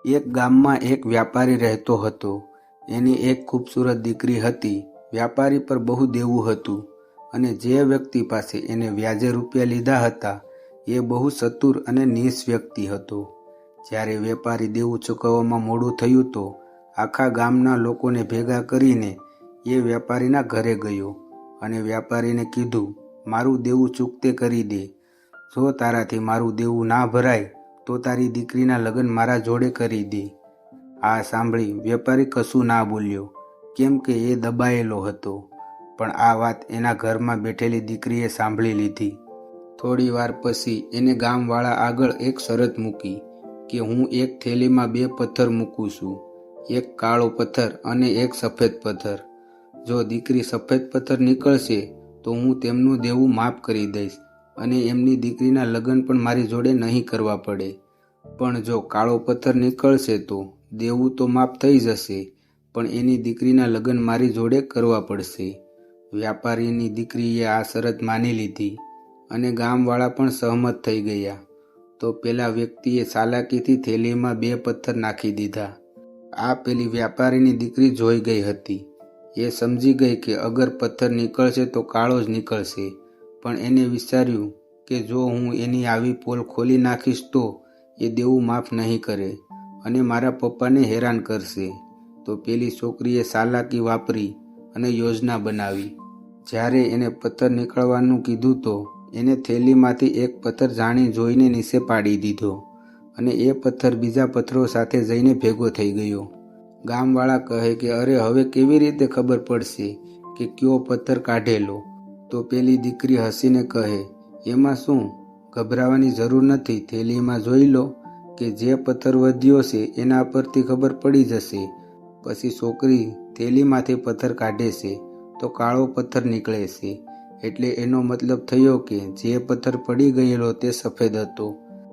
એક ગામમાં એક વ્યાપારી રહેતો હતો. એની એક ખૂબસૂરત દીકરી હતી. વ્યાપારી પર બહુ દેવું હતું અને જે વ્યક્તિ પાસે એને વ્યાજે રૂપિયા લીધા હતા એ બહુ ચતુર અને નીચ વ્યક્તિ હતો. જ્યારે વેપારી દેવું ચૂકવવામાં મોડું થયું તો આખા ગામના લોકોને ભેગા કરીને એ વ્યાપારીના ઘરે ગયો અને વ્યાપારીને કીધું, મારું દેવું ચૂકતે કરી દે. જો તારાથી મારું દેવું ના ભરાય તો તારી દીકરીના લગ્ન મારા જોડે કરી દે. આ સાંભળી વેપારી કશું ના બોલ્યો, કેમ કે એ દબાયેલો હતો. પણ આ વાત એના ઘરમાં બેઠેલી દીકરીએ સાંભળી લીધી. થોડી વાર પછી એને ગામવાળા આગળ એક શરત મૂકી કે હું એક થેલીમાં 2 પથ્થર મૂકું છું, એક કાળો પથ્થર અને એક સફેદ પથ્થર. જો દીકરી સફેદ પથ્થર નીકળશે તો હું તેમનું દેવું માફ કરી દઈશ અને એમની દીકરીના લગ્ન પણ મારી જોડે નહીં કરવા પડે. પણ જો કાળો પથ્થર નીકળશે તો દેવું તો માફ થઈ જશે, પણ એની દીકરીના લગ્ન મારી જોડે કરવા પડશે. વ્યાપારીની દીકરીએ આ શરત માની લીધી અને ગામવાળા પણ સહમત થઈ ગયા. તો પેલા વ્યક્તિએ ચાલાકીથી થેલીમાં 2 પથ્થર નાખી દીધા. આ પેલી વ્યાપારીની દીકરી જોઈ ગઈ હતી. એ સમજી ગઈ કે અગર પથ્થર નીકળશે તો કાળો જ નીકળશે. પણ એને વિચાર્યું કે જો હું એની આવી પોલ ખોલી નાખીશ તો એ દેવું માફ નહીં કરે અને મારા પપ્પાને હેરાન કરશે. તો પેલી છોકરીએ ચાલાકી વાપરી અને યોજના બનાવી. જ્યારે એને પથ્થર નીકળવાનું કીધું તો એને થેલીમાંથી એક પથ્થર જાણી જોઈને નીચે પાડી દીધો અને એ પથ્થર બીજા પથ્થરો સાથે જઈને ભેગો થઈ ગયો. ગામવાળા કહે કે અરે હવે કેવી રીતે ખબર પડશે કે કયો પથ્થર કાઢેલો? તો પેલી દીકરી હસીને કહે, એમાં શું, ગભરાવાની જરૂર નથી. થેલીમાં જોઈ લો કે જે પથ્થર વધ્યો છે એના પરથી ખબર પડી જશે. પછી છોકરી થેલીમાંથી પથ્થર કાઢે છે તો કાળો પથ્થર નીકળે છે. એટલે એનો મતલબ થયો કે જે પથ્થર પડી ગયેલો તે સફેદ હતો.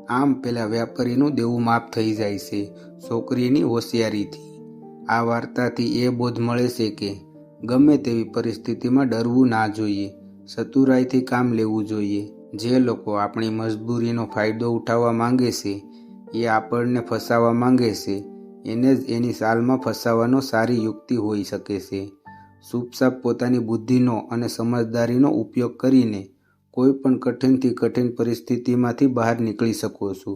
આમ પેલા વ્યાપારીનું દેવું માફ થઈ જાય છે છોકરીની હોશિયારીથી. આ વાર્તાથી એ બોધ મળે છે કે ગમે તેવી પરિસ્થિતિમાં ડરવું ના જોઈએ, ચતુરાઈથી કામ લેવું જોઈએ. જે લોકો આપણી મજબૂરીનો ફાયદો ઉઠાવવા માંગે છે, એ આપણને ફસાવવા માંગે છે, એને જ એની ચાલમાં ફસાવવાનો સારી યુક્તિ હોઈ શકે છે. ચૂપચાપ પોતાની બુદ્ધિનો અને સમજદારીનો ઉપયોગ કરીને કોઈ પણ કઠિનથી કઠિન પરિસ્થિતિમાંથી બહાર નીકળી શકો છો.